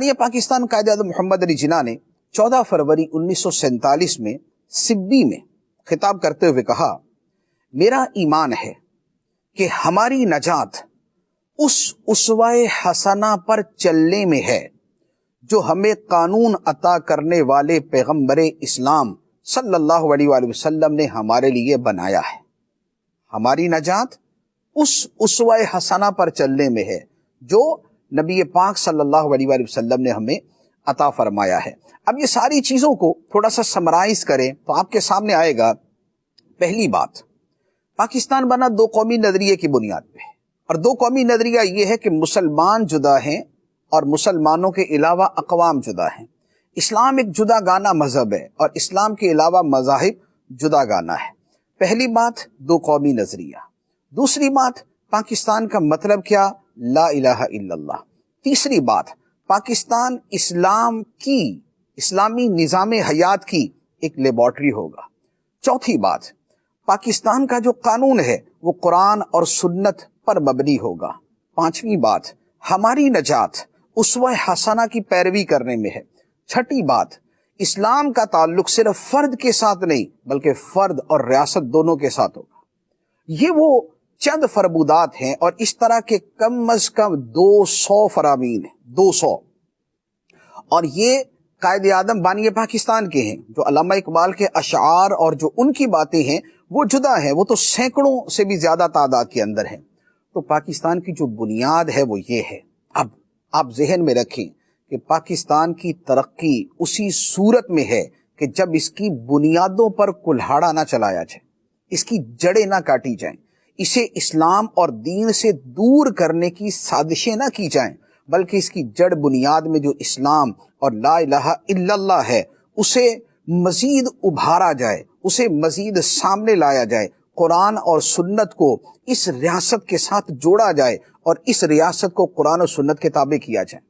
یہ پاکستان قائد اعظم محمد علی جناح نے 14 فروری 1947 میں سبی میں خطاب کرتے ہوئے کہا، میرا ایمان ہے کہ ہماری نجات اس اسوہ حسنہ پر چلنے میں ہے جو ہمیں قانون عطا کرنے والے پیغمبر اسلام صلی اللہ علیہ وآلہ وسلم نے ہمارے لیے بنایا ہے۔ ہماری نجات اس اسوہ حسنہ پر چلنے میں ہے جو نبی پاک صلی اللہ علیہ وآلہ وسلم نے ہمیں عطا فرمایا ہے۔ اب یہ ساری چیزوں کو تھوڑا سا سمرائز کریں تو آپ کے سامنے آئے گا، پہلی بات، پاکستان بنا دو قومی نظریے کی بنیاد پہ، اور دو قومی نظریہ یہ ہے کہ مسلمان جدا ہیں اور مسلمانوں کے علاوہ اقوام جدا ہیں۔ اسلام ایک جدا گانا مذہب ہے اور اسلام کے علاوہ مذاہب جدا گانا ہے۔ پہلی بات، دو قومی نظریہ۔ دوسری بات، پاکستان کا مطلب کیا؟ لا الہ الا اللہ۔ تیسری بات، پاکستان اسلام کی، اسلامی نظام حیات کی ایک لیبارٹری ہوگا۔ چوتھی بات، پاکستان کا جو قانون ہے وہ قرآن اور سنت پر مبنی ہوگا۔ پانچویں بات، ہماری نجات اسوہ حسنہ کی پیروی کرنے میں ہے۔ چھٹی بات، اسلام کا تعلق صرف فرد کے ساتھ نہیں بلکہ فرد اور ریاست دونوں کے ساتھ ہوگا۔ یہ وہ چند فرمودات ہیں اور اس طرح کے کم از کم 200 فرامین ہیں، 200، اور یہ قائد اعظم بانی پاکستان کے ہیں۔ جو علامہ اقبال کے اشعار اور جو ان کی باتیں ہیں وہ جدا ہیں، وہ تو سینکڑوں سے بھی زیادہ تعداد کے اندر ہیں۔ تو پاکستان کی جو بنیاد ہے وہ یہ ہے۔ اب آپ ذہن میں رکھیں کہ پاکستان کی ترقی اسی صورت میں ہے کہ جب اس کی بنیادوں پر کلہاڑا نہ چلایا جائے، اس کی جڑیں نہ کاٹی جائیں، اسے اسلام اور دین سے دور کرنے کی سازشیں نہ کی جائیں، بلکہ اس کی جڑ بنیاد میں جو اسلام اور لا الہ الا اللہ ہے اسے مزید ابھارا جائے، اسے مزید سامنے لایا جائے، قرآن اور سنت کو اس ریاست کے ساتھ جوڑا جائے اور اس ریاست کو قرآن و سنت کے تابع کیا جائے۔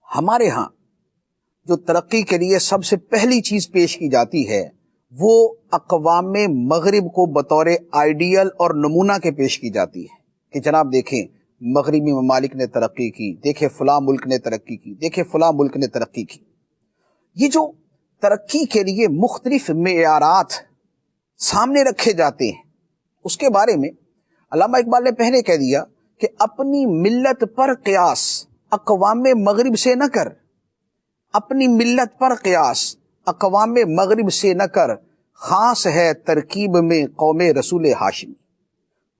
ہمارے ہاں جو ترقی کے لیے سب سے پہلی چیز پیش کی جاتی ہے وہ اقوام مغرب کو بطور آئیڈیل اور نمونہ کے پیش کی جاتی ہے کہ جناب دیکھیں مغربی ممالک نے ترقی کی، دیکھیں فلاں ملک نے ترقی کی، دیکھیں فلاں ملک نے ترقی کی۔ یہ جو ترقی کے لیے مختلف معیارات سامنے رکھے جاتے ہیں اس کے بارے میں علامہ اقبال نے پہلے کہہ دیا کہ اپنی ملت پر قیاس اقوام مغرب سے نہ کر، اپنی ملت پر قیاس اقوام مغرب سے نہ کر، خاص ہے ترکیب میں قوم رسول ہاشمی۔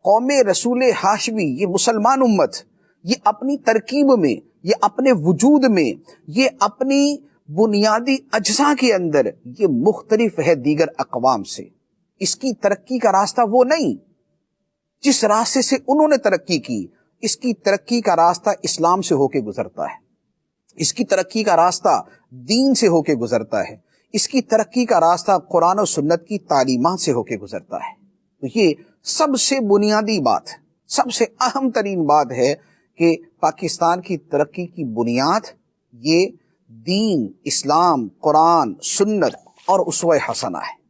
قوم رسول ہاشمی، یہ مسلمان امت، یہ اپنی ترکیب میں، یہ اپنے وجود میں، یہ اپنی بنیادی اجزاء کے اندر یہ مختلف ہے دیگر اقوام سے۔ اس کی ترقی کا راستہ وہ نہیں جس راستے سے انہوں نے ترقی کی، اس کی ترقی کا راستہ اسلام سے ہو کے گزرتا ہے، اس کی ترقی کا راستہ دین سے ہو کے گزرتا ہے، اس کی ترقی کا راستہ قرآن و سنت کی تعلیمات سے ہو کے گزرتا ہے۔ تو یہ سب سے بنیادی بات، سب سے اہم ترین بات ہے کہ پاکستان کی ترقی کی بنیاد یہ دین، اسلام، قرآن، سنت اور اسوہ حسنہ ہے۔